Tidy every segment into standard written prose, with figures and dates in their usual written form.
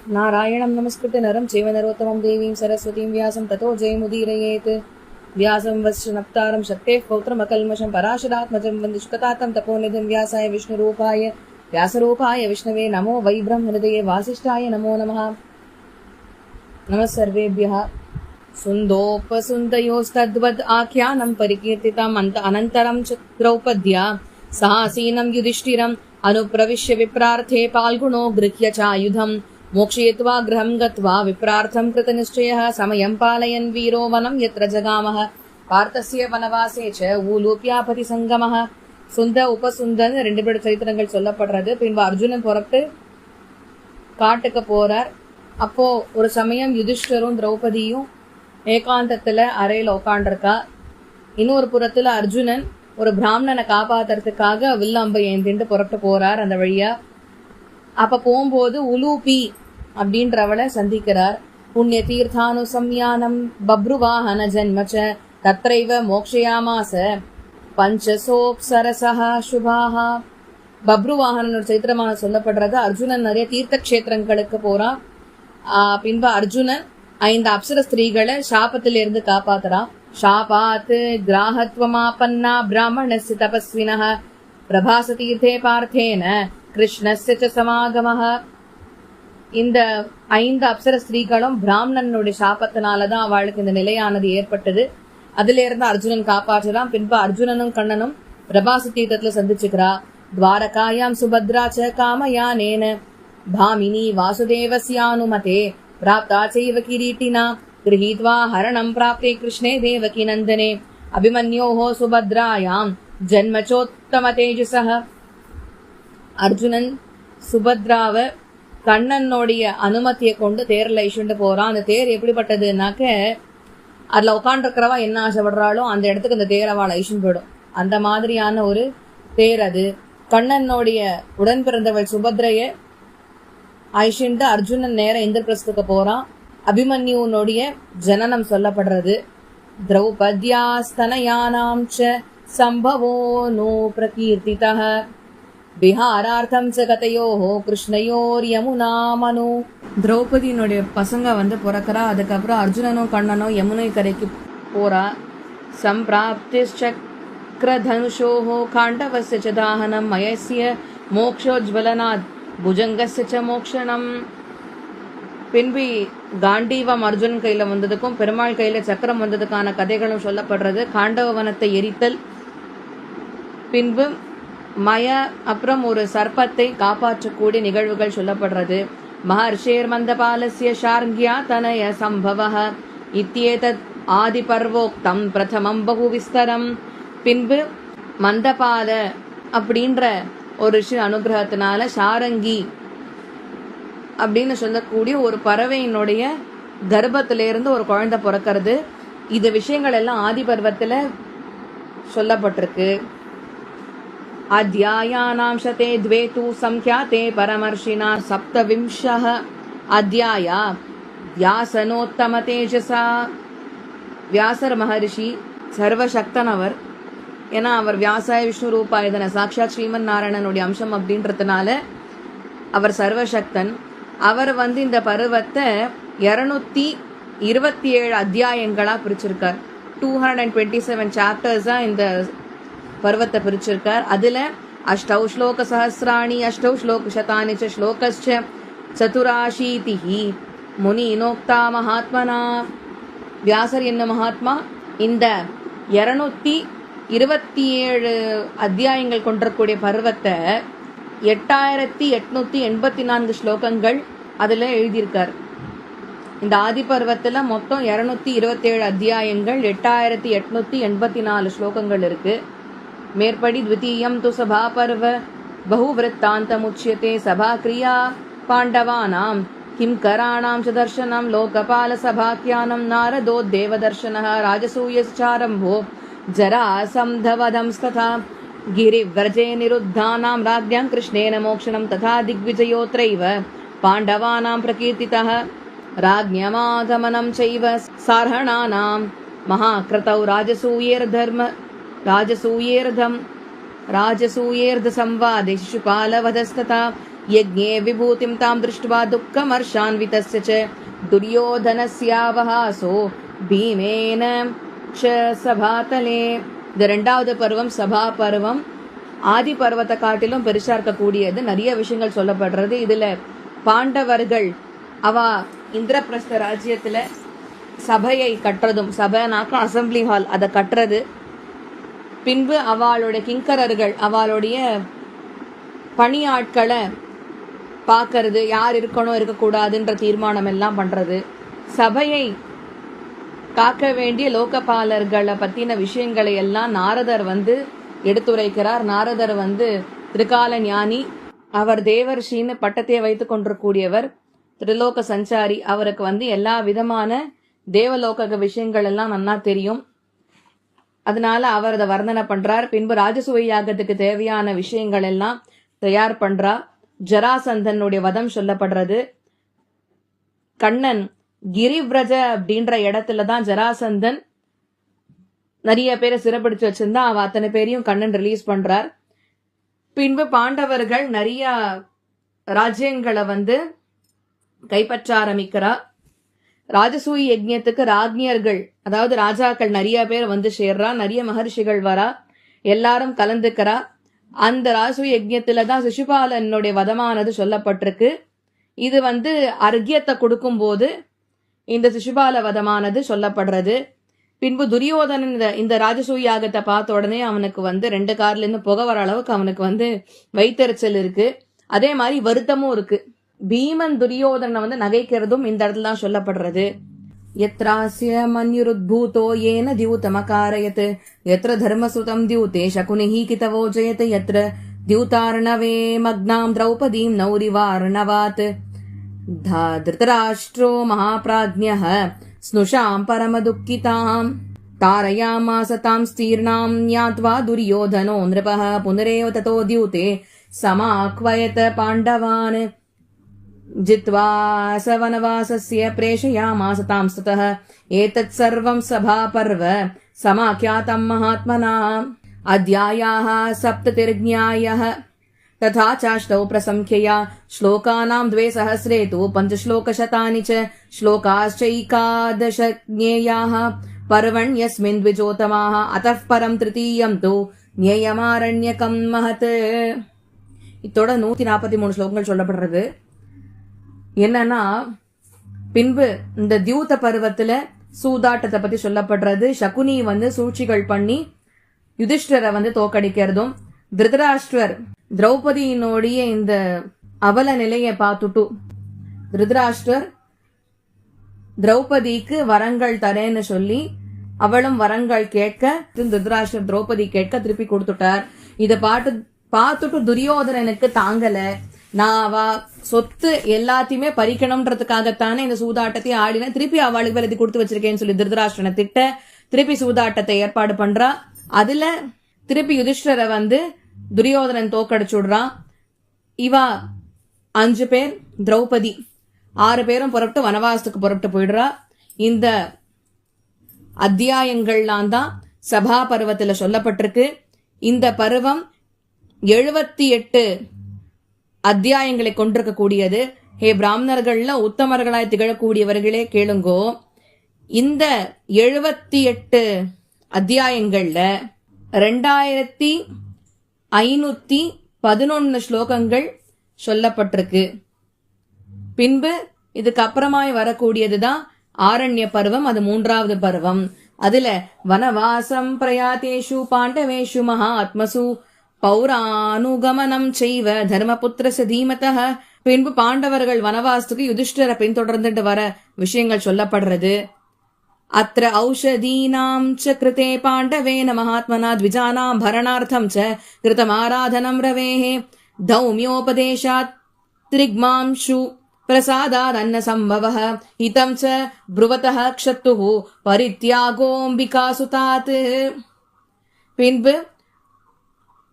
नारायणं नमस्कृत्य नरं चैव नरोत्तमं देवीं सरस्वतीं व्यासं ततो जयमुदीरयेत् व्यासं वस्नप्तारं शक्तेः पौत्रमकल्मषं पराशरात्मजं वन्दे शुकतातं तपोनिधिं व्यासाय विष्णुरूपाय व्यासरूपाय विष्णवे नमो वै ब्रह्महृदये वासिष्ठाय नमो नमः। नमः सर्वेभ्यः। सुन्दोपसुन्दयोस्तद्वद् आख्यानं परिकीर्तितम् अनन्तरं च द्रौपद्या साहसीनं युधिष्ठिरम् अनुप्रविश्य विप्रार्थे पाल्गुणो गृह्य चायुधं मोक्षयित्वा गृहं गत्वा विप्रार्थं कृतनिश्चयः समयं पालयन् वीरो वनं यत्र जगामः பார்த்தசிய வனவாசே ச ஊலூப்யாபதி சங்கமஹ। சுந்த உபசுந்தன் ரெண்டு பேரோட சரித்திரங்கள் சொல்லப்படுறது. பின்பு அர்ஜுனன் புறப்பட்டு காட்டுக்கு போறார். அப்போ ஒரு சமயம் யுதிஷ்டரும் திரௌபதியும் ஏகாந்தத்துல அறையில உட்காண்டிருக்கா. இன்னொரு புறத்துல அர்ஜுனன் ஒரு பிராமணனை காப்பாத்துறதுக்காக வில்லம்பை ஏந்திண்டு புறப்பட்டு போறார் அந்த வழியா. அப்ப போகும்போது உலூபி அப்படின்றவளை சந்திக்கிறார். புண்ணிய தீர்த்தானு சம்யானம் பப்ருவாஹன ஜன்மச்ச தத்ரைவ மோக்ஷயாமாச பஞ்சசோப்சரசஹ சுபாஹா. பப்ருவாஹனோட சரித்திரமான சொல்லப்படுறது. அர்ஜுனன் நிறைய தீர்த்த கஷேத்திரங்களுக்கு போறான். பின்பு அர்ஜுனன் 5 அப்சர ஸ்திரீகளை சாபத்திலிருந்து காப்பாத்துறான். शापात् ग्राहत्वमापन्ना ब्राह्मणस्य तपस्विनः प्रभासतीर्थे पार्थेन कृष्णस्य च समागमः. இந்த 5 அப்சர ஸ்திரீகளும் பிராமணனுடைய சாபத்தினாலதான் அவளுக்கு இந்த நிலையானது ஏற்பட்டது. அதுல இருந்து அர்ஜுனன் காப்பாற்றுறான். பின்பு அர்ஜுனனும் கண்ணனும் பிரபாச தீர்த்தத்துல சந்திச்சுக்கிறா. द्वारकायां सुभद्रा च कामयानेन भामिनी वासुदेवस्यानुमते प्राप्ता चैव किरीटिना गृहीत्वा हरणं प्राप्ते कृष्णे देवकी नन्दने अभिमन्योः सुभद्रायां जन्मचोत्तम तेजसः. அர்ஜுனன் சுபத்ராவ கண்ணனுடைய அனுமதியை கொண்டு தேர்ல இழுண்டு போறான். அந்த தேர் எப்படிப்பட்டதுனாக்க அதுல உட்காண்டிருக்கிறவா என்ன ஆசைப்படுறாளோ அந்த இடத்துக்கு அந்த தேர் அவளை இழுண்டு போயிடும். அந்த மாதிரியான ஒரு தேர் அது. கண்ணனுடைய உடன் பிறந்தவள் சுபத்ரைய ஐஷிண்டு அர்ஜுனன் நேர இந்திரபிரஸ்துக்கு போறான். அபிமன்யுனுடைய ஜனனம் சொல்லப்படுறது. திரௌபத்யாஸ்தனயானாம் ச சம்பவோ நோ பிரகீர்த்திதः விஹாரார்த்தம் ச கதயோः கிருஷ்ணயோர் யமுனா மனு. திரௌபதியினுடைய பசங்க பிறக்கிறா. அதுக்கப்புறம் அர்ஜுனனும் கண்ணனும் யமுனை கரைக்கு போறா. சம்பிராப்திச்சக்ரதனுஷோः காண்டவஸ்ய ச தாஹனம் மயஸ்ய மோக்ஷோஜ்வலனாத் புஜங்கஸ்ய ச மோக்ஷணம். பின்பு காண்டீவம் அர்ஜுனன் கையில வந்ததுக்கும் பெருமாள் கையில சக்கரம் வந்ததுக்கான கதைகளும் சொல்லப்படுறது. காண்டவ வனத்தை எரித்தல், பின்பு மய அப்புறம் ஒரு சர்ப்பத்தை காப்பாற்றக்கூடிய நிகழ்வுகள் சொல்லப்படுறது. மகர்ஷேர் மந்தபாலஸ்ய ஷார்ங்கியா தனய சம்பவः இத்யேதத் ஆதி பர்வோக்தம் பிரதமம் பகு விஸ்தரம். பின்பு மந்தபால அப்படின்ற ஒரு ரிஷி அனுகிரகத்தினால ஷாரங்கி அப்படின்னு சொல்லக்கூடிய ஒரு பறவையினுடைய கர்ப்பத்திலிருந்து ஒரு குழந்தை பிறக்கிறது. இது விஷயங்கள் எல்லாம் ஆதி பர்வத்துல சொல்லப்பட்டிருக்கு. அத்தியாயானாம் சதே த்வே தூ சம்க்யாதே பரமர்ஷினா சப்தவிம்சஹ அத்தியாயா வியாசனோத்தம தேஜசா. வியாசர் மகரிஷி சர்வசக்தனவர். ஏன்னா அவர் வியாசாய விஷ்ணு ரூபாயுதன சாட்சாத் ஸ்ரீமன் நாராயணனுடைய அம்சம் அப்படின்றதுனால அவர் சர்வசக்தன். அவர் இந்த பருவத்தை 227 அத்தியாயங்களா பிரிச்சிருக்கார். 227 சாப்டர்ஸா இந்த பருவத்தை பிரிச்சிருக்கார். அதுல அஷ்டௌ ஸ்லோக சஹஸ்ராணி அஷ்டௌ ஸ்லோக சதானி ச ஸ்லோகஸ்ச சதுராஷீதிஹி முனினோக்தா மகாத்மனா. வியாசர் என்ன மகாத்மா இந்த 227 அத்தியாயங்கள் கொண்டிருக்கூடிய பருவத்தை 8884 ஸ்லோகங்கள் அதுல எழுதியிருக்கார். இந்த ஆதி பர்வத்துல மொத்தம் 227 அத்தியாயங்கள், 8884 ஸ்லோகங்கள் இருக்கு. மேற்படி த்விதீயம் து சபா பர்வ பகுவிருத்தாந்தம் உச்யதே சபா கிரியா பாண்டவானாம் கிம்கராணாம் ச தர்சனம் லோகபால சபாக்கியானம் நாரதோத்தேவ தர்சனः ராஜசூயச்சாரம்போ ஜராசம்தவதம்ஸ்ததா गिरिव्रजे निरुद्धानां राज्ञां कृष्णेन मोक्षणं तथा दिग्विजयोत्रैव पाण्डवानां प्रकीर्तितः राज्ञमागमनं चैव सार्हणानां महाक्रतौ राजसूयेर्धसंवादे शिशुपालवधस्तथा यज्ञे विभूतिं तां दृष्ट्वा दुःखमर्षान्वितस्य च दुर्योधनस्यावहासो भीमेन च சபாதலே. இந்த ரெண்டாவது பருவம் சபா பருவம் ஆதி பர்வத்தை காட்டிலும் பெருசா இருக்கக்கூடியது. நிறைய விஷயங்கள் சொல்லப்படுறது. இதுல பாண்டவர்கள் அவ இந்திரபிரஸ்த ராஜ்யத்துல சபையை கட்டுறதும், சபைனாக்க அசம்பிளி ஹால், அதை கட்டுறது, பின்பு அவளுடைய கிங்கரர்கள் அவளுடைய பணியாட்களை பார்க்கறது, யார் இருக்கணும் இருக்கக்கூடாதுன்ற தீர்மானம் எல்லாம் பண்றது, சபையை காக்க வேண்டிய லோகபாலர்களை பத்தின விஷயங்களை எல்லாம் நாரதர் எடுத்துரைக்கிறார். நாரதர் திரிகால ஞானி, அவர் தேவர்ஷின்னு பட்டத்தை வைத்துக் கொண்டிருக்கூடியவர், திரிலோக சஞ்சாரி. அவருக்கு எல்லா விதமான தேவலோக விஷயங்கள் எல்லாம் நன்னா தெரியும். அதனால அவர் அதை வர்ணனை பண்றார். பின்பு ராஜசூய யாகத்துக்கு தேவையான விஷயங்கள் எல்லாம் தயார் பண்றா. ஜராசந்தனுடைய வதம் சொல்லப்படுறது. கண்ணன் கிரிவ்ரஜ அப்படின்ற இடத்துலதான் ஜராசந்தன் நிறைய பேரை சிறப்பிடிச்சு வச்சிருந்தா. அவ அத்தனை பேரையும் கண்ணன் ரிலீஸ் பண்றார். பின்பு பாண்டவர்கள் நிறைய ராஜ்யங்களை கைப்பற்ற ஆரம்பிக்கிறா. ராஜசூய யஜ்ஞத்துக்கு ராஜ்ஞர்கள், அதாவது ராஜாக்கள் நிறைய பேர் சேர்றா. நிறைய மகர்ஷிகள் வரா, எல்லாரும் கலந்துக்கிறா. அந்த ராஜசூய யஜ்ஞத்துலதான் சிசுபாலனுடைய வதமானது சொல்லப்பட்டிருக்கு. இது அர்க்கியத்தை கொடுக்கும் போது இந்த சிசுபால வதமானது சொல்லப்படுறது. பின்பு துரியோதனன் இந்த ராஜசூய யாகத்தை பார்த்த உடனே அவனுக்கு 2 கார்ல இருந்து புகை வர அளவுக்கு அவனுக்கு வைத்தறிச்சல் இருக்கு. அதே மாதிரி வருத்தமும் இருக்கு. பீமன் துரியோதனை நகைக்கிறதும் இந்த இடத்துல தான் சொல்லப்படுறது. யத்ராஸ்ய மன்யுருத்பூதோ ஏன தியூதமகாரயத் யத்ர தர்மசுதம் தியூதே சகுனிஹி கிதவோ ஜயத் யத்ர தியூதார்ணவே மக்னாம் திரௌபதீம் நௌரிவார்ணவாத் திருதராஷ்ட்ரோ மகாப்ராஜ்ஞः ஸ்னுஷாம் பரமதுக்கிதாம் தாரயாமாஸ தாம் ஸ்தீர்ணாம் ஞாத்வா துரியோதனோ நிருபः புனரேவ ததோ தியூதே சமாக்வயத் பாண்டவான் जित्वा स वनवासस्य प्रेषयामास तां स्ततः एतत् सर्वं सभापर्व समाख्यातं महात्मना अध्यायाः सप्ततिर्ज्ञायः तथा चाष्टौ प्रसंख्यया श्लोकानां 200 तु 5 श्लोकशतानि च श्लोकाश्चैकादश ज्ञेयाः पर्वण्यस्मिन् द्विजोतमाः अतः परं तृतीयं तु ज्ञेयमारण्यकं महत्. இதோட 143 ஸ்லோகங்கள் சொல்லப்படுறது. என்னன்னா, பின்பு இந்த தியூத பருவத்துல சூதாட்டத்தை பத்தி சொல்லப்படுறது. சகுனி சூழ்ச்சிகள் பண்ணி யுதிஷ்டரை தோக்கடிக்கிறதும், திருதராஷ்டிரர் திரௌபதியினுடைய இந்த அவல நிலையை பார்த்துட்டு திருதராஷ்டிரர் திரௌபதிக்கு வரங்கள் தரேன்னு சொல்லி அவளும் வரங்கள் கேட்க திருதராஷ்டிரர் திரௌபதி கேட்க திருப்பி கொடுத்துட்டார். இத பார்த்துட்டு துரியோதனனுக்கு தாங்கல. நான் அவ சொத்து எல்லாத்தையுமே பறிக்கணும்ன்றதுக்காகத்தானே இந்த சூதாட்டத்தை ஆடின, திருப்பி அவளுக்கு வேலை கொடுத்து வச்சிருக்கேன்னு சொல்லி திருதராஷ்டிரனை திட்ட, திருப்பி சூதாட்டத்தை ஏற்பாடு பண்றா. அதுல திருப்பி யுதிஷ்டரை துரியோதனன் தோக்கடிச்சுடுறான். இவா 5 பேர், திரௌபதி 6 பேரும் புறப்பட்டு வனவாசத்துக்கு புறப்பட்டு போயிடுறா. இந்த அத்தியாயங்கள்லாம் தான் சபா பருவத்துல சொல்லப்பட்டிருக்கு. இந்த பருவம் 78 அத்தியாயங்களை கொண்டிருக்க கூடியது. ஹே பிராமணர்கள்ல உத்தமர்களாய் திகழக்கூடியவர்களே கேளுங்கோ, இந்த 78 அத்தியாயங்கள்ல 2511 ஸ்லோகங்கள் சொல்லப்பட்டிருக்கு. பின்பு இதுக்கு அப்புறமாய் வரக்கூடியதுதான் ஆரண்ய பருவம், அது 3வது பருவம். அதுல வனவாசம் பிரயாதேஷு பாண்டவேஷு மகாத்மசு பௌரானுகமனம் செய்வ தர்மபுத்திரஸ்ய தீமதः. பின்பு பாண்டவர்கள் வனவாசத்துக்கு யுதிஷ்டரை பின்தொடர்ந்துட்டு வர விஷயங்கள் சொல்லப்படுறது. அத்ர ஔஷதீனாம் ச கிருதே பாண்டவேன மகாத்மனா த்விஜானாம் பரணார்த்தம் ச கிருதமாராதனம் ரவேஹே தௌமியோபதேசாத் திரிக்மாம்சு பிரசாதாத் அன்ன சம்பவः இதம் ச ப்ருவதः க்ஷத்துः பரித்யாகோம்பிகாசுதாத். பின்பு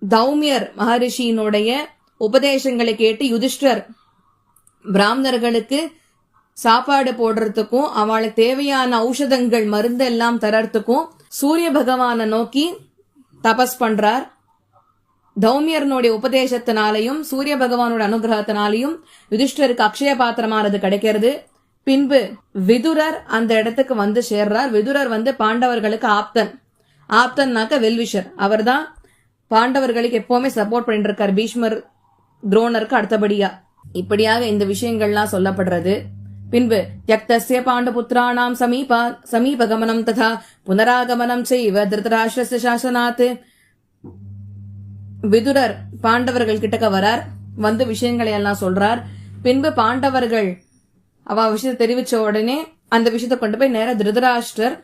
தௌமியர் மகரிஷியினுடைய உபதேசங்களை கேட்டு யுதிஷ்டர் பிராமணர்களுக்கு சாப்பாடு போடுறதுக்கும் அவளுக்கு தேவையான ஔஷதங்கள் மருந்து எல்லாம் தரத்துக்கும் சூரிய பகவானை நோக்கி தபஸ் பண்றார். தௌமியர்னுடைய உபதேசத்தினாலையும் சூரிய பகவானோட அனுகிரகத்தினாலையும் யுதிஷ்டருக்கு அக்ஷய பாத்திரமானது கிடைக்கிறது. பின்பு விதுரர் அந்த இடத்துக்கு வந்து சேர்றார். விதுரர் வந்து பாண்டவர்களுக்கு ஆப்தன்னாக்க வெல்விஷர். அவர் தான் பாண்டவர்களுக்கு எப்பவுமே சப்போர்ட் பண்ணிட்டு இருக்கார், பீஷ்மர் துரோணருக்கு அடுத்தபடியா. இப்படியாக இந்த விஷயங்கள்லாம் சொல்லப்படுறது. பின்பு த்யக்தஸ்ய பாண்டபுத்ராணாம் சமீபகமனம் ததா புனராகமனம் செய்வ திருதராஷ்டிரஸ்ய சாசனாத். விதுரர் பாண்டவர்கள் கிட்டக்க வரார், வந்து விஷயங்களை எல்லாம் சொல்றார். பின்பு பாண்டவர்கள் அவ விஷயத்தை தெரிவிச்ச உடனே அந்த விஷயத்தை கொண்டு போய் நேர திருதராஷ்டிரர்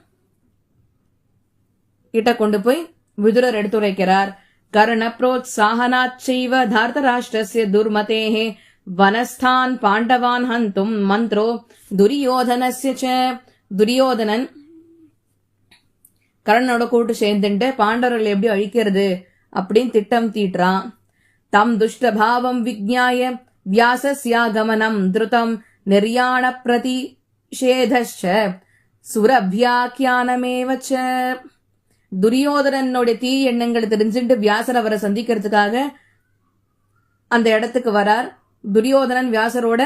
கிட்ட கொண்டு போய் விதுரர் எடுத்துரைக்கிறார். கர்ண புரோத்சாஹனாத் செய்வ தார்தராஷ்டிரஸ்ய துர்மதேஹே வனஸ்தான் பாண்டவான் ஹந்தும் மந்த்ரோ துரியோதனஸ்ய ச. துரியோதனன் கர்ணனோட கூட்டு சேர்ந்துட்டு பாண்டவர்களை எப்படி அழிக்கிறது அப்படின்னு திட்டம் தீட்டுறான். தம் துஷ்டபாவம் விஜ்ஞாய வியாசஸ்யாகமனம் திருதம் நிர்யாண பிரதிஷேதச்ச சுரபியாக்கியானமேவச்ச. துரியோதனனுடைய தீ எண்ணங்களை தெரிஞ்சுட்டு வியாசர் அவரை சந்திக்கிறதுக்காக அந்த இடத்துக்கு வரார். துரியோதனன் வியாசரோட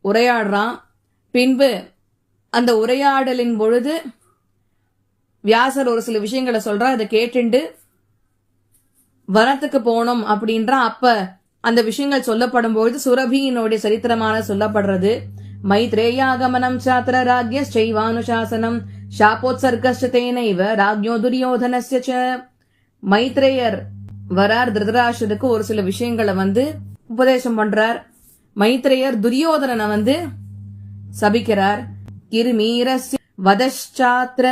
உரையாடுறான். பின்பு அந்த உரையாடலின் பொழுது வியாசர் ஒரு சில விஷயங்களை சொல்றார். அதை கேட்டுண்டு வனத்துக்கு போனோம் அப்படின்ற அப்ப அந்த விஷயங்கள் சொல்லப்படும் பொழுது சுரபியினுடைய சரித்திரமான சொல்லப்படுறது. மைத்ரேயாகமனம் சாத்திர ராஜ்ய செய்வானுசாசனம் சாபோத்சர்கஸ்தேனைவ ராஜ்யோ துரியோதனஸ்ய ச. மைத்ரேயர் வரார், திருதராஷ்டிரருக்கு ஒரு சில விஷயங்களை வந்து உபதேசம் பண்றார். மைத்ரேயர் துரியோதனனை வந்து சபிக்கிறார். கிருமீரஸ்ய வதச்சாத்ர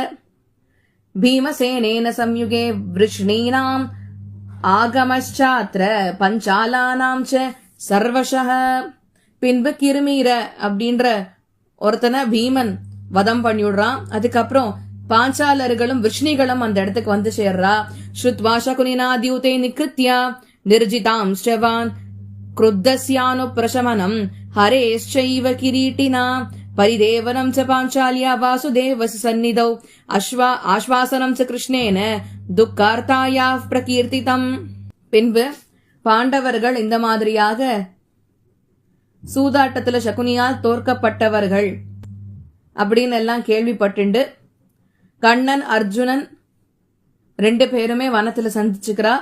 பீமசேனேன சம்யுகே விருஷ்ணீனாம் ஆகமச்சாத்ர பஞ்சாலானாம் ச சர்வசஹ. பின்பு கிருமீர அப்படின்ற ஒருத்தனை பீமன் வதம் பண்ணிவிடுறான். அதுக்கப்புறம் பாஞ்சாலர்களும் விஷ்ணிகளும் அந்த இடத்துக்கு வந்து சேர்றா. ஸ்ருத்வா சகுனிநாத்யூதே நிகிருத்யா நிர்ஜிதாம் ஸ்ரவான் क्रुद्धस्यानु प्रशमनं हरेश्चैव किरीटिना परिदेवनं च पाञ्चाल्या वासुदेवस्य सन्निधौ आश्वासनं च कृष्णेन दुःखार्तायाः प्रकीर्तितम्. பின்பு பாண்டவர்கள் இந்த மாதிரியாக சூதாட்டத்துல சகுனியால் தோற்கப்பட்டவர்கள் அப்படின்னு எல்லாம் கேள்விப்பட்டுண்டு கண்ணன் அர்ஜுனன் 2 பேருமே வனத்துல சந்திச்சுக்கிறா.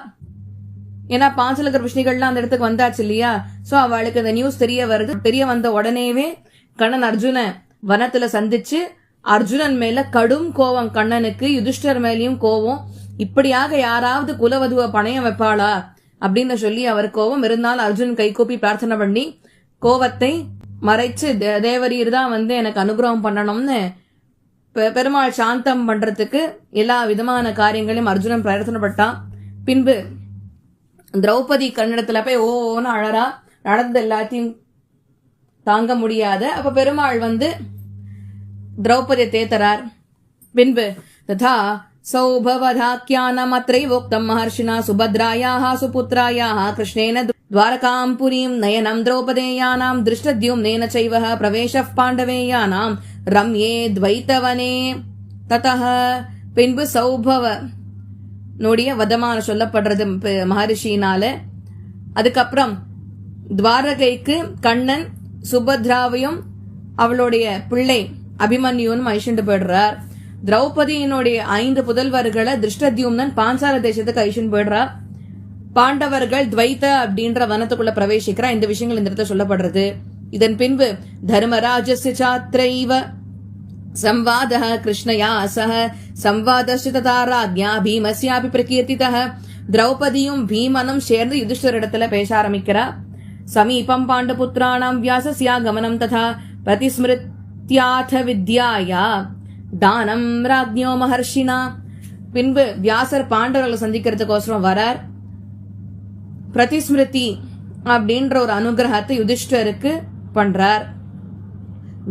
ஏன்னா பாஞ்சலகர் விஷ்ணிகள்லாம் அந்த இடத்துக்கு வந்தாச்சு இல்லையா, சோ அவளுக்கு அந்த நியூஸ் தெரிய வருது. தெரிய வந்த உடனேவே கண்ணன் அர்ஜுன வனத்துல சந்திச்சு அர்ஜுனன் மேல கடும் கோவம் கண்ணனுக்கு, யுதிஷ்டர் மேலயும் கோவம். இப்படியாக யாராவது குலவதுவ பணையம் வைப்பாளா அப்படின்னு சொல்லி அவர் கோவம் இருந்தாலும் அர்ஜுனன் கைகூப்பி பிரார்த்தனை பண்ணி கோவத்தை மறைச்சு தேவரீர் தான் வந்து எனக்கு அனுகிரகம் பண்ணணும்னு பெருமாள் சாந்தம் பண்றதுக்கு எல்லா விதமான காரியங்களையும் அர்ஜுனன் பிரார்த்தனைப்பட்டான். பின்பு திரௌபதி கன்னடத்துல போய் ஓன்னு அழறா, நடந்தது எல்லாத்தையும் தாங்க முடியாத. அப்ப பெருமாள் வந்து திரௌபதியை தேத்தரார். பின்பு ததா சௌபவதாக்கியானம் அத்ரைவோக்தம் மஹர்ஷினா சுபத்ராயாஹ சுபுத்ராயாஹ கிருஷ்ணேன द्वारकां पुरीं नयनं द्रौपदेयानां दृष्टद्युम्नेन चैव प्रवेशः पाण्डवेयानां रम्ये द्वैतवने ततः. பின்பு சௌபவ நோடிய வதமான சொல்லப்படுறது மகரிஷினால. அதுக்கப்புறம் துவாரகைக்கு கண்ணன் சுபத்ராவையும் அவளுடைய பிள்ளை அபிமன்யுன்னு அழிச்சுட்டு போயிடுறார். திரௌபதியினுடைய 5 புதல்வர்களை திருஷ்டத்யும்னன் பாஞ்சால தேசத்துக்கு அழிச்சுட்டு போயிடுறார். பாண்டவர்கள் துவைத்த அப்படின்ற வனத்துக்குள்ள பிரவேசிக்கிறா. இந்த விஷயங்கள் இந்த இடத்துல சொல்லப்படுறது. இதன் பின்பு தர்மராஜஸ்ய சாத்ரைவ संवादः कृष्णया सह संवादश्च तथा राज्ञा भीमस्यापि प्रकीर्तितः. திரௌபதியும் பீமனும் சேர்ந்து யுதிஷ்டரிடத்துல பேச ஆரம்பிக்கிறா. சமீபம் பாண்டபுத்ராணாம் வியாசஸ்யாகமனம் ததா பிரதிஸ்மிருத்யாத வித்யாயா தானம் ராஜ்ஞோ மஹர்ஷினா. பின்பு வியாசர் பாண்டவர்களை சந்திக்கிறதுக்கோசரம் வரார். பிரதிஸ்மிருதி அப்படின்ற ஒரு அனுகிரகத்தை யுதிஷ்டருக்கு பண்றார்.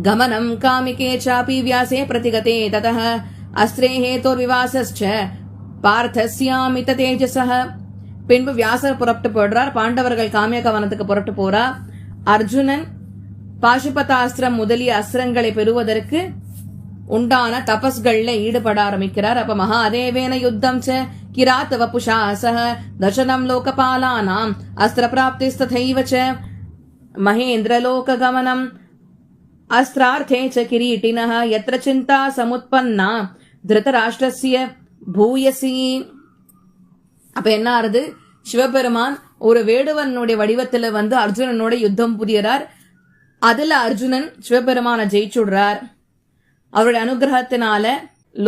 गमनं कामिके चापि व्यासे प्रतिगते ततः अस्त्रे हेतोर्विवासश्च पार्थस्यामित तेजसः. பின்பு வியாசர் புறப்பட்டு போடுறார். பாண்டவர்கள் காமியக வனத்துக்கு புறப்பட்டு போறா. அர்ஜுனன் பாசுபதாஸ்திரம் முதலிய அஸ்திரங்களை பெறுவதற்கு உண்டான தபஸ்கள்ல ஈடுபட ஆரம்பிக்கிறார். அப்ப மகாதேவேன யுத்தம் ச किरात वपुषा सह दर्शनं लोकपालानाम् अस्त्रप्राप्तिस्तथैव च महेन्द्रलोकगमनम् अस्त्रार्थे च किरीटिनः यत्र चिन्ता समुत्पन्ना திருதராஷ்டிரஸ்ய பூயசி. அப்ப என்ன ஆறுது, சிவபெருமான் ஒரு வேடுவனுடைய வடிவத்துல வந்து அர்ஜுனனோட யுத்தம் புரியறார். அதுல அர்ஜுனன் சிவபெருமான ஜெயிச்சுடுறார். அவருடைய அனுகிரகத்தினால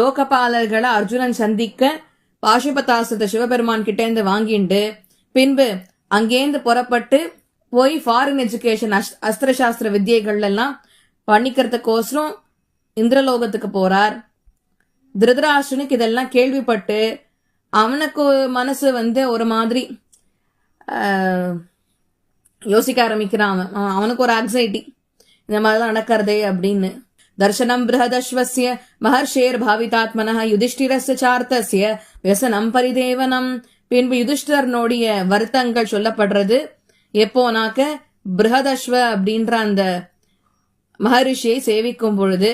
லோகபாலர்களை அர்ஜுனன் சந்திக்க பாசுபதாசத்தை சிவபெருமான் கிட்ட இருந்து வாங்கிண்டு பின்பு அங்கேந்து புறப்பட்டு போய் ஃபாரின் எஜுகேஷன் அஸ்திரசாஸ்திர வித்தியைகள் எல்லாம் பண்ணிக்கிறதுக்கோசரம் இந்திரலோகத்துக்கு போறார். திருதராஷ்டிரனுக்கு இதெல்லாம் கேள்விப்பட்டு அவனுக்கு மனசு வந்து ஒரு மாதிரி யோசிக்க ஆரம்பிக்கிறான். அவனுக்கு ஒரு ஆங்ஸைட்டி, இந்த மாதிரிலாம் நடக்கிறதே அப்படின்னு. தர்சனம் பிருஹதஸ்வஸ்ய மஹர்ஷேர் பாவிதாத்மனः யுதிஷ்டிரஸ்ய சார்த்தஸ்ய வியசனம் பரிதேவனம். பின்பு யுதிஷ்டரனுடைய வருத்தங்கள் சொல்லப்படுறது. எப்போனாக்க பிருஹதஸ்வ அப்படின்ற அந்த மகரிஷியை சேவிக்கும் பொழுது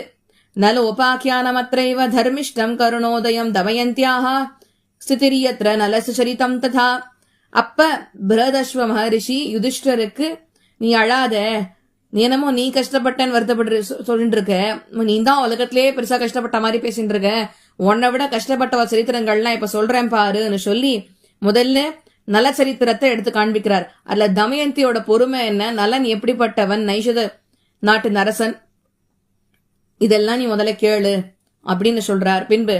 நலோபாக்கியானமத்ரைவ தர்மிஷ்டம் கருணோதயம் தமயந்தியாக ஸ்திதிரியத்ர நலச சரிதம் ததா. அப்ப பிருஹதஸ்வ மகரிஷி யுதிஷ்டருக்கு, நீ அழாத, என்னமோ நீ கஷ்டப்பட்டேன்னு வருத்தப்பட்டு சொல்லிட்டு இருக்க, நீ தான் உலகத்திலேயே பெருசா கஷ்டப்பட்ட மாதிரி பேசிட்டு இருக்க, உன்னை விட கஷ்டப்பட்ட சரித்திரங்கள்லாம் இப்ப சொல்றேன் பாருன்னு சொல்லி முதல்ல நல சரித்திரத்தை எடுத்து காண்பிக்கிறார். அதுல தமயந்தியோட பொறுமை என்ன, நலன் எப்படிப்பட்டவன், நைஷத நாட்டு நரசன், இதெல்லாம் நீ முதல்ல கேளு அப்படின்னு சொல்றார். பின்பு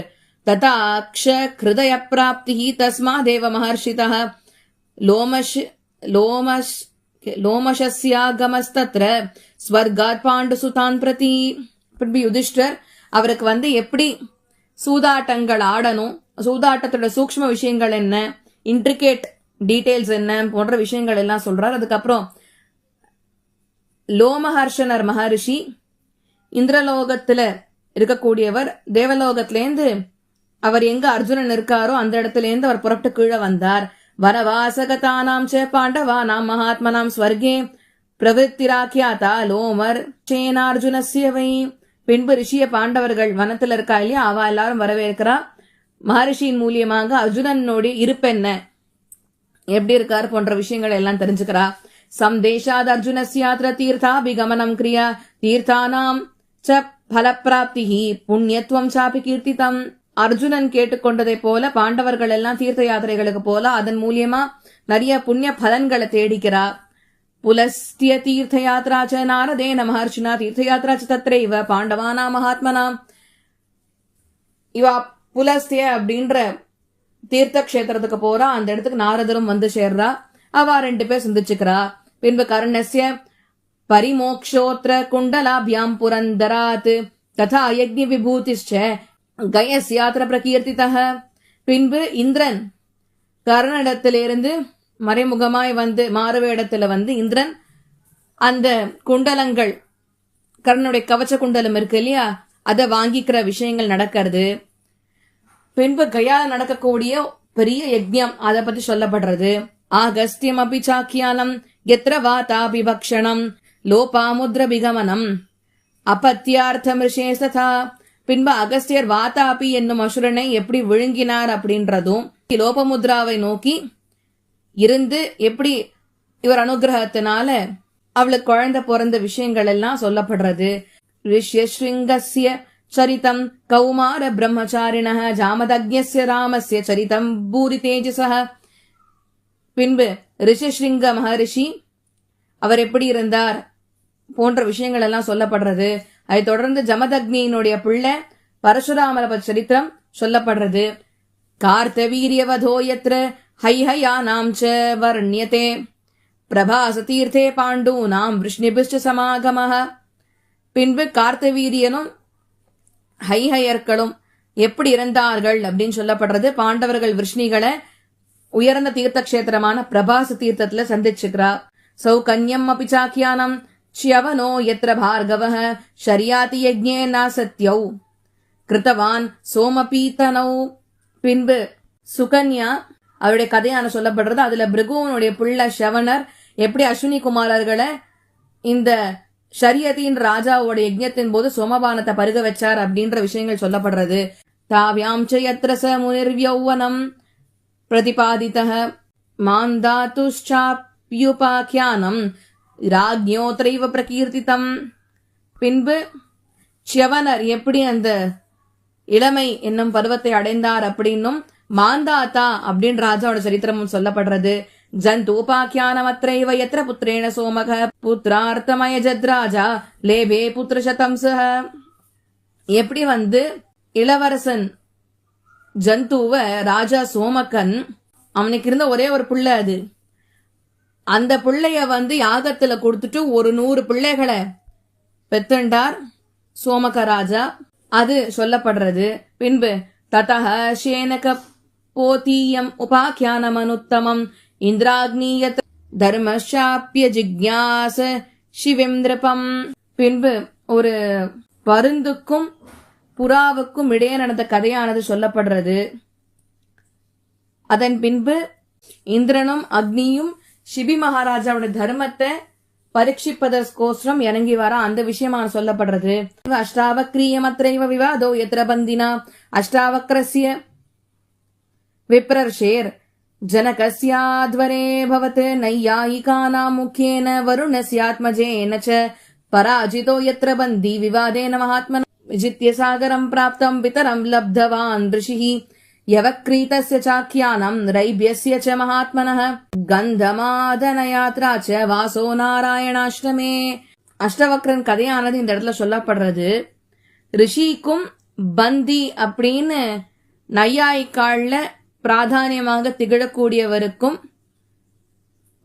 ததாக்ஷ கிருதய பிராப்தி தஸ்மா தேவ மகர்ஷிதா லோமஷஸ்யாகமஸ்தத்ர ஸ்வர்காத் பாண்டு சுதான் பிரதி. பின்பு யுதிஷ்டர் அவருக்கு வந்து எப்படி சூதாட்டங்கள் ஆடணும், சூதாட்டத்தோட சூக்ஷ்ம விஷயங்கள் என்ன, இன்ட்ரிகேட் டீடைல்ஸ் என்ன போன்ற விஷயங்கள் எல்லாம் சொல்றார். அதுக்கப்புறம் லோமஹர்ஷனர் மகரிஷி இந்திரலோகத்துல இருக்கக்கூடியவர், தேவலோகத்திலேருந்து அவர் எங்க அர்ஜுனன் இருக்காரோ அந்த இடத்துல இருந்து அவர் புறப்பட்டு கீழே வந்தார். வனவாசகதானாம் ச பாண்டவானாம் மகாத்மனாம் ஸ்வர்கே பிரவித்திராக்கியாதா லோமர் சேனார்ஜுனஸ்யவை. பின்பு ரிஷிய பாண்டவர்கள் வனத்துல இருக்கா இல்லையா, அவ எல்லாரும் வரவேற்கிறா. மகரிஷியின் மூலியமாக அர்ஜுனனுடைய இருப்பென்ன, எப்படி இருக்கார் போன்ற விஷயங்கள் எல்லாம் தெரிஞ்சுக்கிறா. சம்தேஷாத் அர்ஜுனஸ்யாத்ர தீர்த்தாபிகமனம் கிரியா தீர்த்தானாம் ச பலப்பிராப்திஹி புண்ணியத்துவம் சாபி கீர்த்திதம். அர்ஜுனன் கேட்டுக்கொண்டதை போல பாண்டவர்கள் எல்லாம் தீர்த்த யாத்திரைகளுக்கு போல அதன் மூலியமா நிறைய புண்ணிய பலன்களை தேடிக்கிறா. புலஸ்திய தீர்த்த யாத்ராச்ச நாரதேன மஹர்ஷினா தீர்த்த யாத்ராச்ச தத்ரைவ பாண்டவானா மகாத்மனாம். இவா புலஸ்திய அப்படின்ற தீர்த்த கஷேத்திரத்துக்கு போறா. அந்த இடத்துக்கு நாரதரும் வந்து சேர்றா. அவ 2 பேர் சந்திச்சுக்கிறா. பின்பு கர்ணஸ்ய பரிமோக்ஷோத்ர குண்டலாபியாம் புரந்தராத் ததா யக்ஞ விபூதிஷ்ச கயஸ்யாத்ர பிரகீர்த்திதः. பின்பு இந்திரன் கர்ணனிடத்திலிருந்து மறைமுகமாய் வந்து மாறுவேடத்துல வந்து இந்திரன் அந்த குண்டலங்கள், கர்ணனுடைய கவச்ச குண்டலம் இருக்கு இல்லையா, அதை வாங்கிக்கிற விஷயங்கள் நடக்கிறது. பின்பு கயா நடக்கக்கூடிய பெரிய யஜ்ஞம் அதை பத்தி சொல்லப்படுறது. ஆகஸ்தியம் அபி சாக்கியானம் எத்திர வாதாபிபக்ஷணம் லோபாமுத்ர பிகமனம் அபத்தியார்த்தம் ரிஷேஸ்ததா. பின்பு அகஸ்தியர் வாதாபி என்னும் அசுரனை எப்படி விழுங்கினார் அப்படின்றதும், லோபமுத்ராவை நோக்கி இருந்து எப்படி இவர் அனுகிரகத்தினால அவளுக்கு குழந்தை பிறந்த விஷயங்கள் எல்லாம் சொல்லப்படுறது. ரிஷ்யஸ்ருங்கஸ்ய சரிதம் கௌமார பிரம்மச்சாரிணः ஜாமதக்ஞஸ்ய ராமஸ்ய சரிதம் பூரி தேஜசः. பின்பு ரிஷிஸ்ருங்க மகரிஷி அவர் எப்படி இருந்தார் போன்ற விஷயங்கள் எல்லாம் சொல்லப்படுறது. அதை தொடர்ந்து ஜமதக்னியினுடைய பிள்ளை பரசுராமர சரித்திரம் சொல்லப்படுறது. கார்த்தவீரியவதோ யத்ர ஹைஹயானாம் ச வர்ணியதே பிரபாச தீர்த்தே பாண்டூனாம் விஷ்ணுபிஷ்ட சமாகமஹ. பின்பு கார்த்தவீரியனும் ஹைஹயர்களும் எப்படி இருந்தார்கள் அப்படின்னு சொல்லப்படுறது. பாண்டவர்கள் விஷ்ணிகளை உயர்ந்த தீர்த்த கஷேத்திரமான பிரபாச தீர்த்தத்துல சந்திச்சுக்கிறா. சௌகன்யம் அபி சாக்கியானம் ச்யவனோ யத்ர பார்கவஹ ஷரியாதி யஜ்ஞேன சத்யௌ கிருத்தவான் சோமபீதனௌ. பின்பு சுகன்யா அவருடைய கதையான சொல்லப்படுறது. அதுல பிருகுவனுடைய பிள்ளை ஷவனர் எப்படி அஸ்வினி குமாரர்களை இந்த ஷரியத்தின் ராஜாவோட யஜ்ஞத்தின் போது சோமபானத்தை பருக வச்சார் அப்படின்ற விஷயங்கள் சொல்லப்படுறது. தாவ்யாம் ச யத்ர ச முனிர்யௌவனம் प्रतिपादितः मान्धातुश्चाप्युपाख्यानं राज्ञोत्रैव प्रकीर्तितम्. பின்பு च्यवनர் எப்படி அந்த இளமை என்னும் பருவத்தை அடைந்தார் அப்படின்னும் மாந்தாத்தா அப்படின்னு ராஜாவோட சரித்திரமும் சொல்லப்படுறது. ஜந்தூபாக்கியானமத்ரைவ யத்ர புத்திரேண சோமக புத்திரார்த்தமய ஜத்ராஜா லேபே புத்திரசதம் சஹ. எப்படி இளவரசன் ஜந்துவ ராஜா சோமகன் அவனுக்கு இருந்த ஒரே ஒரு பிள்ளை, அது அந்த பிள்ளைய யாகத்துல கொடுத்துட்டு ஒரு 100 பிள்ளைகளை பெத்துண்டார் சோமக ராஜா. அது சொல்லப்படுறது. பின்பு ததஹ சேனக போதீயம் உபாக்கியானமனுத்தமம் இந்திராக்னியத் தர்மசாப்பிய ஜிக்ஞாச சிவேந்திரபம். பின்பு ஒரு பருந்துக்கும் புறாவுக்கும் இடையே நடந்த கதையானது சொல்லப்படுறது. அதன் பின்பு இந்திரனும் அக்னியும் சிபி மகாராஜாவோட தர்மத்தை பரீட்சிப்பதற்கோசரம் இறங்கி வர அந்த விஷயமா சொல்லப்படுறது. அஷ்டாவக்ரியமத்ரைவ விவாதோ யத்ர பந்தினா அஷ்டாவக்ரஸ்ய விப்ரர்ஷேர் जनकस्याध्वरे भवत् नैयायिकानां मुख्येन वरुणस्यात्मजेन च पराजितो यत्र बन्दी विवादेन महात्मना विजित्य सागरं प्राप्तं पितरं लब्धवान् ऋषिः यवक्रीतस्य चाख्यानं रैभ्यस्य च महात्मनः गन्धमादनयात्रा च वासो नारायणाष्टमे. அஷ்டவக்ரன் கதையானது இந்த இடத்துல சொல்லப்படுறது. ரிஷிக்கும் பந்தி அப்படின்னு நையாயிக்கால பிராதானியமாக திகழக்கூடியவருக்கும்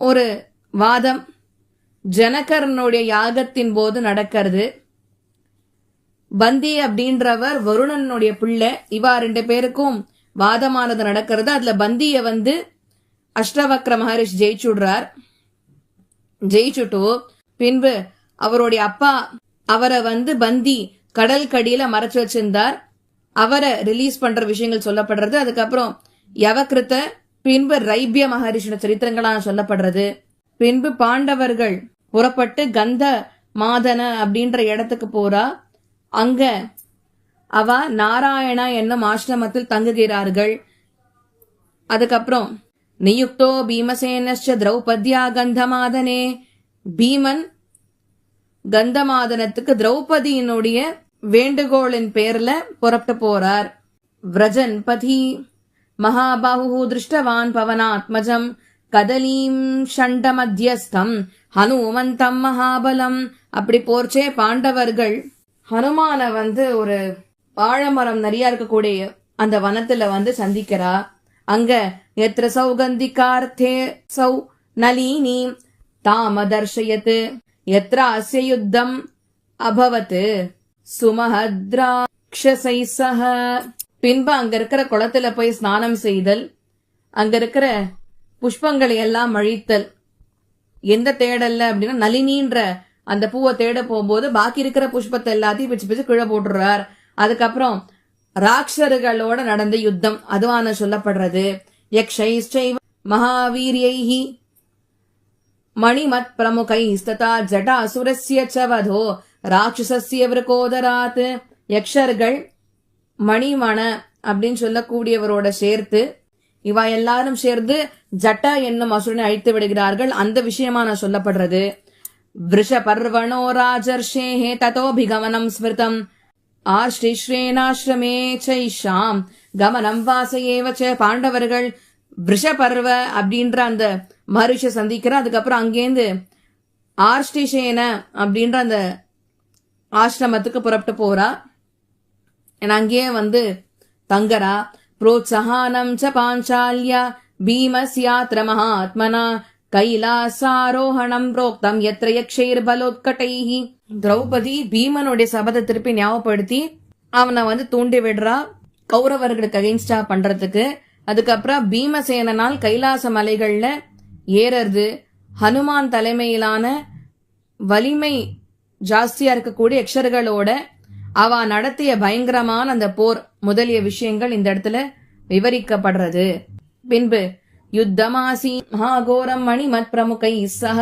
ஒரு வாதம் ஜனகரனுடைய யாகத்தின் போது நடக்கிறது. பந்தி அப்படின்றவர் வருணனுடைய பிள்ளை. இவா 2 பேருக்கும் வாதமானது நடக்கிறது. அதுல பந்திய அஷ்டவக்ர மகரிஷி ஜெயிச்சுடுறார். ஜெயிச்சுட்டு பின்பு அவருடைய அப்பா அவரை பந்தி கடல் கடியில மறைச்சு வச்சிருந்தார். அவரை ரிலீஸ் பண்ற விஷயங்கள் சொல்லப்படுறது. அதுக்கப்புறம் யவகிருத்த பின்பு ரைபிய மகரிஷியோட சரித்திரங்களான சொல்லப்படுறது. பின்பு பாண்டவர்கள் புறப்பட்டு கந்த மாதன அப்படின்ற இடத்துக்கு போறா. அங்க அவ நாராயணா என்னும் ஆசிரமத்தில் தங்குகிறார்கள். அதுக்கப்புறம் நியுக்தோ பீமசேனஸ்ச திரௌபதியா கந்தமாதனே. பீமன் கந்தமாதனத்துக்கு திரௌபதியினுடைய வேண்டுகோளின் பேர்ல புறப்பட்டு போறார். விரஜன் பதி மகாபாஹு திருஷ்டவான் பவனாத்மஜம் கதலீம் ஷண்டமத்தியஸ்தம் ஹனுமந்தம் மகாபலம். அப்படி போர்ச்சே பாண்டவர்கள் ஹனுமான ஒரு வாழைமரம் நிறைய இருக்கக்கூடிய அந்த வனத்துல சந்திக்கிறா. அங்க எத்திர சௌகந்திகார்த்தே சௌ நளினி தாமதர்ஷயத் எத்திர அஸ்ய யுத்தம் அபவத் சுமஹத்ராக்ஷசை சஹ. பின்பு அங்க இருக்கிற குளத்துல போய் ஸ்நானம் செய்தல், அங்க இருக்கிற புஷ்பங்களை எல்லாம் அழித்தல். எந்த தேடல்ல அப்படின்னா நளினின்ற அந்த பூவை தேட போகும்போது பாக்கி இருக்கிற புஷ்பத்தை எல்லாத்தையும் பிச்சு பிச்சு கீழே போட்டுறார். அதுக்கப்புறம் ராட்சர்களோட நடந்த யுத்தம் அதுவான சொல்லப்படுறது. யக்ஷைஷ்சைவ மகாவீரியைஹி மணிமத் பிரமுகைஸ்ததா ஜடாசுரஸ்ய ச வதோ ராட்சசஸ்ய விருகோதராத். யக்ஷர்கள் மணிமண அப்படின்னு சொல்லக்கூடியவரோட சேர்த்து இவ எல்லாரும் சேர்ந்து ஜட்ட என்னும் அசுரனை அழித்து விடுகிறார்கள். அந்த விஷயமான சொல்லப்படுறது. விருஷ பர்வணோ ராஜர்ஷேஹே ததோபிகமனம் ஸ்மிருதம் ஆஷ்டிஸ்ரேனாஸ்ரமே சைஷாம் கமனம் வாசையேவச்ச. பாண்டவர்கள் விஷபர்வ அப்படின்ற அந்த மகரிஷியை சந்திக்கிற. அதுக்கப்புறம் அங்கேருந்து ஆர்ஷ்டிஷேன அப்படின்ற அந்த ஆசிரமத்துக்கு புறப்பட்டு போறா. அங்கேயே தங்கரா. புரோத்சஹானம் ச பாஞ்சால்யா பீமஸ்யாத்ர மகாத்மனா கைலாசாரோஹணம் புரோக்தம் யத்ர யக்ஷைர் பலோத்கட்டைஹி. திரௌபதி பீமனுடைய சபதை திருப்பி ஞாபகப்படுத்தி அவனை தூண்டி விடுறா கௌரவர்களுக்கு அகைன்ஸ்டா பண்றதுக்கு. அதுக்கப்புறம் பீமசேனனால் கைலாச மலைகள்ல ஏறது, ஹனுமான் தலைமையிலான வலிமை ஜாஸ்தியா இருக்கக்கூடிய யக்ஷர்களோட அவ நடத்திய பயங்கரமான அந்த போர் முதலிய விஷயங்கள் இந்த இடத்துல விவரிக்கப்படுறது. பின்பு யுத்தமாசி மகாகோரம் மணிமத் பிரமுகை சஹ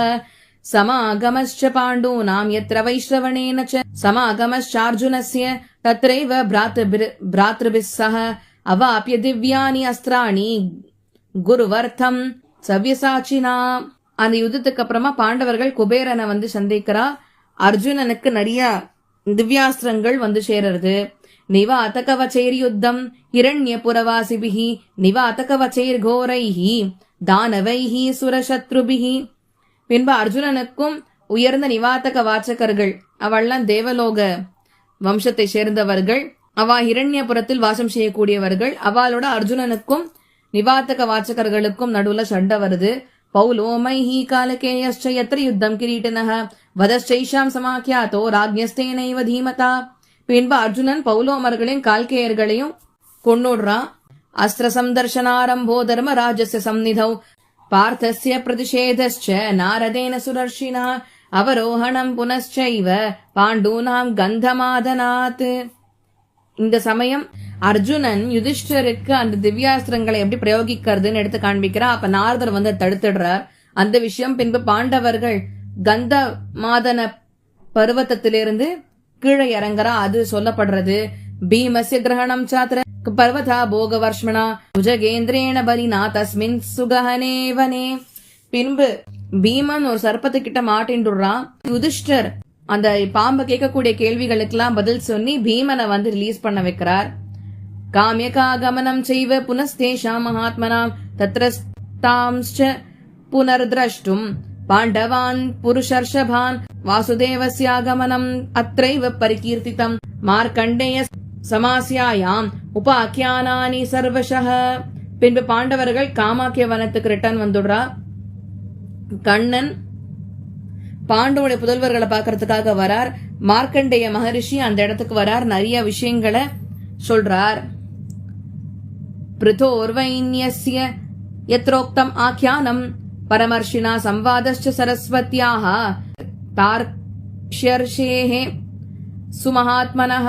சமாகமஸ்ச பாண்டூனாம் யத்ர வைஷ்ரவணேன ச சமாகமஸ்சார்ஜுனஸ்ய தத்ரைவ பிராத்ருபிஸ் சஹ அவாப்ய திவ்யானி அஸ்திராணி குருவர்த்தம் சவ்யசாச்சினா. அந்த யுத்தத்துக்கு அப்புறமா பாண்டவர்கள் குபேரனை வந்து சந்திக்கிறா. அர்ஜுனனுக்கு நிறைய திவ்யாஸ்திரங்கள் வந்து சேருறது. நிவாதகவச்சைர் யுத்தம் இரண்ய புரவாசிபிஹி நிவாதகவச்சைர் கோரைஹி தானவைஹி சுரசத்ருபிஹி. பின்பு அர்ஜுனனுக்கும் உயர்ந்த நிவாதக வாச்சகர்கள், அவள்லாம் தேவலோக வம்சத்தை சேர்ந்தவர்கள், அவா ஹிரண்யபுரத்தில் வாசம் செய்யக்கூடியவர்கள். அவளோட அர்ஜுனனுக்கும் நிவாதக வாச்சகர்களுக்கும் நடுவுல சண்டை வருது. பௌலோமைஹி காலகேயஸ்ச யத்ர யுத்தம் கிரீட்டினஹ வதஸ்சைஷாம் சமாக்கியாதோ ராஜ்யஸ்தேனைவ தீமதா. பின்பு அர்ஜுனன் பௌலோமர்களையும் கால்கேயர்களையும் கொன்னுடுறான். அஸ்திர சம்தர்ஷனாரம்போ தர்ம ராஜஸ்ய சம்நிதௌ பார்த்தஸ்ய பிரதிஷேதஸ்ச நாரதேன சுரர்ஷினா அவரோஹணம் புனశ్చைவ பாண்டூனாம் கந்தமாதனாத். இந்த சமயம் அர்ஜுனன் யுதிஷ்டருக்கு அந்த திவ்யாஸ்திரங்களை எப்படி பிரயோகிக்கிறதுன்னு எடுத்து காண்பிக்கிறார். அப்ப நாரதர் வந்து தடுத்துடுறார். அந்த விஷயம் பின்பு பாண்டவர்கள் கந்த மாதன பர்வத்தத்திலிருந்து கீழே இறங்குறா, அது சொல்லப்படுறது. பீமஸ்ய கிரகணம் சாத்திர பர்வதா போகவர்ஷ்மணா புஜகேந்திரேண பலினா தஸ்மின் சுகஹனேவனே. பின்பு பீமன் ஒரு சர்ப்பத்துக்கிட்ட மாட்டின்றான். யுதிஷ்டர் அந்த பாம்பு கேட்கக்கூடிய கேள்விகளுக்கெல்லாம் பதில் சொல்லி பீமனை வந்து ரிலீஸ் பண்ண வைக்கிறார். காமியகா கமனம் செய்வ புனஸ்தேஷாம் மகாத்மனாம் தத்ரஸ்தாம்ச்ச புனர்திரஷ்டும் பாண்டவான் புருஷர்ஷபான் வாசுதேவஸ்யாகமனம் அத்ரைவ பரிகீர்த்திதம் மார்க்கண்டேய சமாஸ்யாயாம் உபாக்கியானானி சர்வஷஹ. பின்பு பாண்டவர்கள் காமாக்கிய வனத்துக்கு ரிட்டர்ன் வந்துடுறா. கண்ணன் பாண்டவோட புதல்வர்களை பாக்கிறதுக்காக வரார். மார்க்கண்டேய மகரிஷி அந்த இடத்துக்கு வரார், நிறைய விஷயங்களை சொல்றார். பிருதோர்வைன்யஸ்ய யத்ரோக்தம் ஆக்யானம் பரமர்ஷினா சம்வாதஸ்ச சரஸ்வத்யாஹ தார்க்ஷ்யர்ஷேஹே சுமஹாத்மனஹ.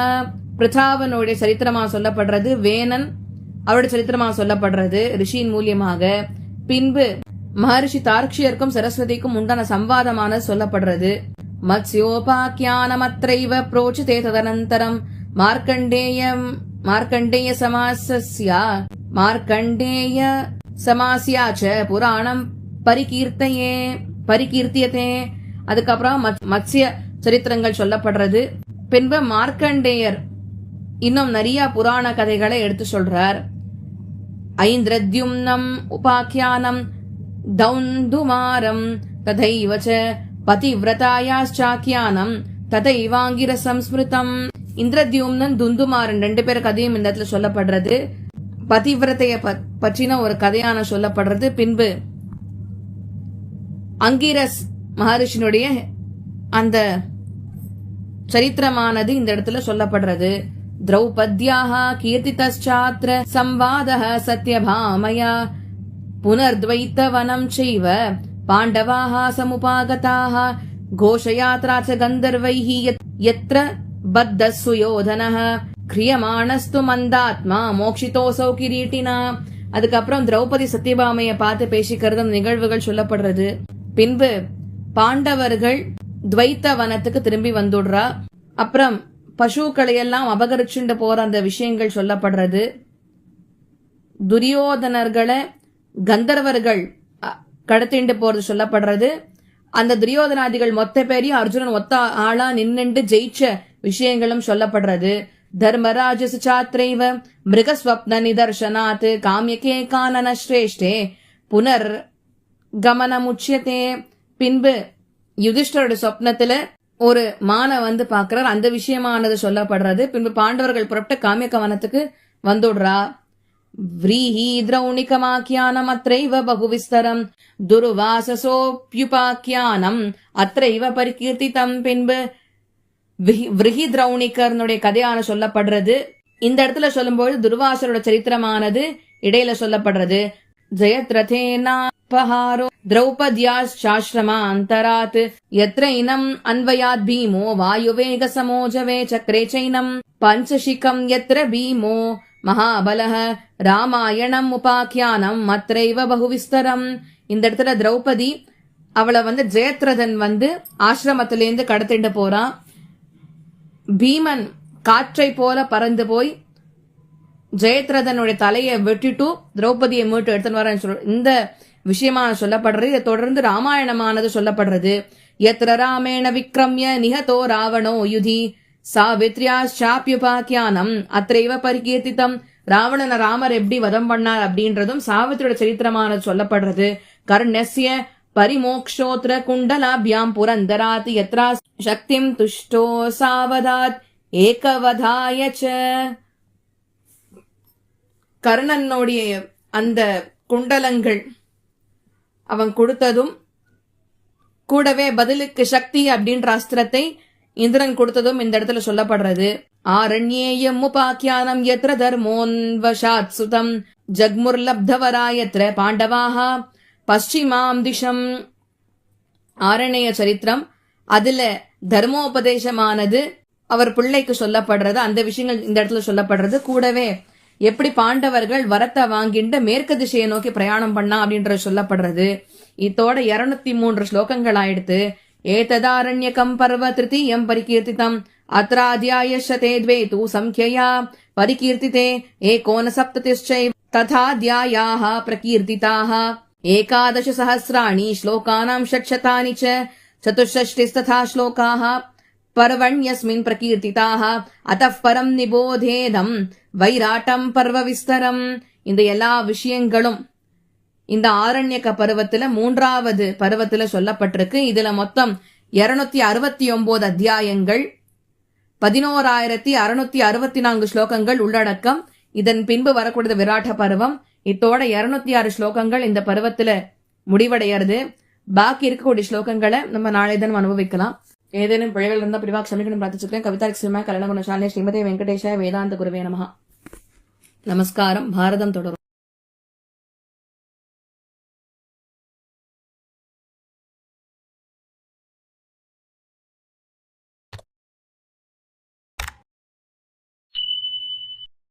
பிருதாவனுடைய சரித்திரமா சொல்லப்படுறது, வேணன் அவருடைய சரித்திரமா சொல்லப்படுறது ரிஷியின் மூலியமாக. பின்பு மகர்ஷி தார்க்ஷியருக்கும் சரஸ்வதிக்கும் உண்டான சம்வாதமான சொல்லப்படுறது. மத்ஸ்யோபாக்கியானமத்ரைவ ப்ரோச்சிதே ததனந்தரம் மார்க்கண்டேய சமாஸ்யாச்ச புராணம் பரிகீர்த்தியதே. அதுக்கப்புறம் மத்ஸ்ய சரித்திரங்கள் சொல்லப்படுறது. பின்பு மார்க்கண்டேயர் இன்னும் நிறைய புராண கதைகளை எடுத்து சொல்றார். ஐந்திரத்யும்னம் உபாக்கியானம் தௌந்துமாரம் ததைவச்ச பதிவிரதாயாச்சாக்கியானம் ததைவாங்கிர சம்ஸ்மிருதம். இந்திரத்யும்னன் துந்துமாரன் ரெண்டு பேர் கதையும் இந்த இடத்துல சொல்லப்படுறது. பதிவிரதைய பற்றின ஒரு கதையான சொல்லப்படுறது. பின்பு அங்கிரஸ் மகரிஷினுடைய அந்த சரித்திரமானது இந்த இடத்துல சொல்லப்படுறது. திரௌபத்யாஹ கீர்த்திதாத்ர சம்வாதः சத்யபாமயா புனர்த்வைத்தவனம் செய்வ பாண்டவாः சமுபாகதாः கோஷயாத்ரா ச கந்தர்வைः யத்ர பத்தः சுயோதனः கிரியமாணஸ்து மந்தாத்மா மோக்ஷிதோசௌ கிரீட்டினா. அதுக்கப்புறம் திரௌபதி சத்யபாமைய பார்த்து பேசிக்கிறது நிகழ்வுகள் சொல்லப்படுறது. பின்பு பாண்டவர்கள் துவைத்த வனத்துக்கு திரும்பி வந்துடுறா. அப்புறம் பசுக்களை எல்லாம் அபகரிச்சுண்டு போற அந்த விஷயங்கள் சொல்லப்படுறது. துரியோதனர்களை கந்தர்வர்கள் கடத்திண்டு போறது சொல்லப்படுறது. அந்த துரியோதனாதிகள் மொத்த பேரையும் அர்ஜுனன் ஒத்த ஆளா நின்னுண்டு ஜெயிச்ச விஷயங்களும் சொல்லப்படுறது. தர்மராஜ சாத்திரைவ மிருகஸ்வப்ன நிதர்சனாத் காமியகே கானன ஸ்ரேஷ்டே புனர் கமனமுச்சியதே. பின்பு யுதிஷ்டரோட சொப்னத்துல ஒரு மான வந்து பாக்குறார், அந்த விஷயமானது சொல்லப்படுறது. பின்பு பாண்டவர்கள் புறப்பட்டு காமிய கவனத்துக்கு வந்துடுறா. व्रीहि द्रौणिकमाख्यानम् अत्रैव बहुविस्तरम् दुर्वाससोऽप्युपाख्यानम् अत्रैव परिकीर्तितम्. பின்பு விருகி திரௌணிகர்னுடைய கதையான சொல்லப்படுறது. இந்த இடத்துல சொல்லும்போது துர்வாசரோட சரித்திரமானது இடையில சொல்லப்படுறது. ஜெயத்ரதேனாபஹாரோ திரௌபத்யாச்சாஸ்ரமா அந்தராத் யத்ர இனம் அன்வயாத் பீமோ வாயுவேக சமோஜவே சக்ரே சைனம் பஞ்சசிகம் யத்ர பீமோ மகாபலஹ ராமாயணம் உபாக்கியானம் மத்ரைவ பகுவிஸ்தரம். இந்த இடத்துல திரௌபதி அவளை ஜெயத்ரதன் ஆசிரமத்திலேருந்து கடத்திட்டு போறான். பீமன் காற்றை போல பறந்து போய் ஜெயத்ரதனுடைய தலையை வெட்டிட்டு திரௌபதியை மீட்டு எடுத்துன்னு வர இந்த விஷயமான சொல்லப்படுறது. இதை தொடர்ந்து ராமாயணமானது சொல்லப்படுறது. யத்ர ராமேண விக்ரம்ய நிஹதோ ராவணோ யுதி சாவித்ரியாச்சாப்யுபாக்கியானம் அத்ரைவ பரிகீர்த்திதம். ராவணன ராமர் எப்படி வதம் பண்ணார் அப்படின்றதும் சாவித்திரியோட சரித்திரமானது சொல்லப்படுறது. கர்ணஸ்ய பரிமோக்ஷோத்ர குண்டலாபியாம் புரந்தராத் யத்ரா சக்திம் துஷ்டோ சாவதாத் ஏகவதாயச்ச. கர்ணனுடைய அந்த குண்டலங்கள் அவன் கொடுத்ததும் கூடவே பதிலுக்கு சக்தி அப்படின்ற அஸ்திரத்தை இந்திரன் கொடுத்ததும் இந்த இடத்துல சொல்லப்படுறது. ஆரண்யேயம் உபாக்கியானம் யத்ர தர்மோன்வசாத் சுதம் ஜக்முர்லப்தவராயத்ர பாண்டவாஹ பশ্চিமாம் திசம். ஆரண்ய சரித்திரம், அதுல தர்மோபதேசமானது அவர் பிள்ளைக்கு சொல்லப்படுறது. அந்த விஷயங்கள் இந்த இடத்துல சொல்லப்படுறது. கூடவே எப்படி பாண்டவர்கள் வரத்தை வாங்கிட்டு மேற்கு திசையை நோக்கி பிரயாணம் பண்ணா அப்படின்றது சொல்லப்படுறது. இதோட 203 ஸ்லோகங்கள் ஆயிடுத்து. ஏததாரண்யகம் பர்வ திருத்தீயம் பரிகீர்த்திதம் அத்ராத்யாயஷதே த்வே தூ சம்ಖ್யயா பரிகீர்த்திதே ஏகோனசப்ததிश्चै ததாத்யாயாः பிரகீர்த்திதாः 11 சஹஸ்ராணி ஸ்லோகானாம் ஷட்சதானி ச சதுஷ்ஷஷ்டிஸ்ததா ஸ்லோகாः पर्वण्यस्मिन् प्रकीर्तिताः अतः परम निबोधेदம் வைராட்டம் பர்வ விஸ்தரம். இந்த எல்லா விஷயங்களும் இந்த ஆரண்யக பருவத்துல 3வது பருவத்துல சொல்லப்பட்டிருக்கு. இதுல மொத்தம் 269 அத்தியாயங்கள் 11,664 ஸ்லோகங்கள் உள்ளடக்கம். இதன் பின்பு வரக்கூடிய விராட்ட பருவம். இதோட 206 ஸ்லோகங்கள் இந்த பருவத்துல முடிவடைகிறது. பாக்கி இருக்கக்கூடிய ஸ்லோகங்களை நம்ம நாளை தினம் அனுபவிக்கலாம். ஏதேனும் பிழைகள் இருந்தால் பிரிவாக க்ஷமிக்கணும் பிரார்த்திச்சுக்கிறேன். கவிதா சிம்மா கல்யாண குணசாலினி ஸ்ரீமதி வெங்கடேஷ வேதாந்த குருவே நமஹ. நமஸ்காரம். பாரதம் தொடரும்.